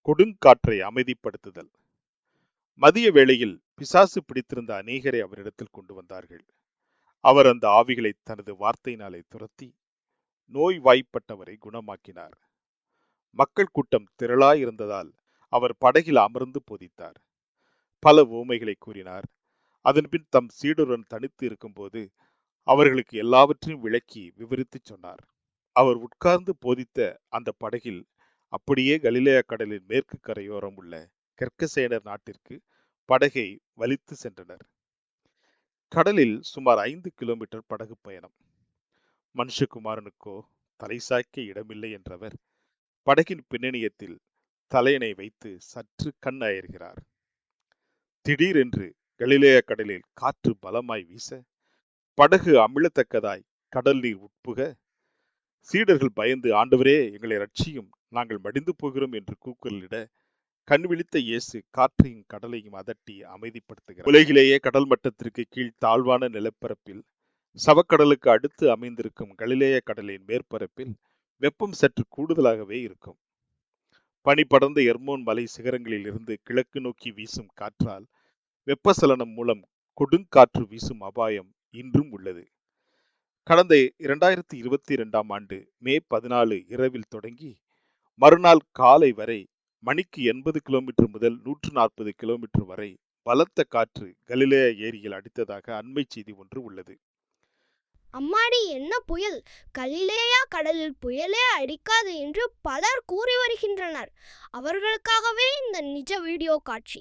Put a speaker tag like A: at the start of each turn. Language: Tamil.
A: கொடுங்காற்றை அமைதிப்படுத்துதல். மதிய வேளையில் பிசாசு பிடித்திருந்த அநேகரை அவரிடத்தில் கொண்டு வந்தார்கள். அவர் அந்த ஆவிகளை தனது வார்த்தையினாலே துரத்தி நோய்வாய்ப்பட்டவரை குணமாக்கினார். மக்கள் கூட்டம் திரளாயிருந்ததால் அவர் படகில் அமர்ந்து போதித்தார். பல உவமைகளை கூறினார். அதன்பின் தம் சீடருடன் தனித்து இருக்கும்போது அவர்களுக்கு எல்லாவற்றையும் விளக்கி விவரித்துச் சொன்னார். அவர் உட்கார்ந்து போதித்த அந்த படகில் அப்படியே கலிலேயா கடலின் மேற்கு கரையோரம் உள்ள கெர்கசேனர் நாட்டிற்கு படகை வலித்து சென்றனர். கடலில் சுமார் 5 கிலோமீட்டர் படகு பயணம். மனுஷகுமாரனுக்கோ தலை சாய்க்க இடமில்லை என்றவர் படகின் பின்னணியத்தில் தலையணை வைத்து சற்று கண் அயர்கிறார். திடீரென்று கலிலேயா கடலில் காற்று பலமாய் வீச படகு அமிழத்தக்கதாய் கடல் நீர் உட்புக சீடர்கள் பயந்து, ஆண்டவரே எங்களை ரட்சியும், நாங்கள் மடிந்து போகிறோம் என்று கூக்குரலிட கண் விழித்த இயேசு காற்றையும் கடலையும் அதட்டி அமைதிப்படுத்துகிறார். உலகிலேயே கடல் மட்டத்திற்கு கீழ் தாழ்வான நிலப்பரப்பில் சவக்கடலுக்கு அடுத்து அமைந்திருக்கும் கலிலேய கடலின் மேற்பரப்பில் வெப்பம் சற்று கூடுதலாகவே இருக்கும். பனி படர்ந்த எர்மோன் மலை சிகரங்களில் இருந்து கிழக்கு நோக்கி வீசும் காற்றால் வெப்பசலனம் மூலம் கொடுங்காற்று வீசும் அபாயம் இன்றும் உள்ளது. கடந்த 2022 ஆண்டு மே 14 இரவில் தொடங்கி மறுநாள் காலை வரை மணிக்கு 80 கிலோமீட்டர் முதல் 140 கிலோமீட்டர் வரை பலத்த காற்று கலிலேயா ஏரியில் அடித்ததாக அண்மை செய்தி ஒன்று உள்ளது.
B: அம்மாடி, என்ன புயல்! கலிலேயா கடலில் புயலே அடிக்காது என்று பலர் கூறி வருகின்றனர். அவர்களுக்காகவே இந்த நிஜ வீடியோ காட்சி.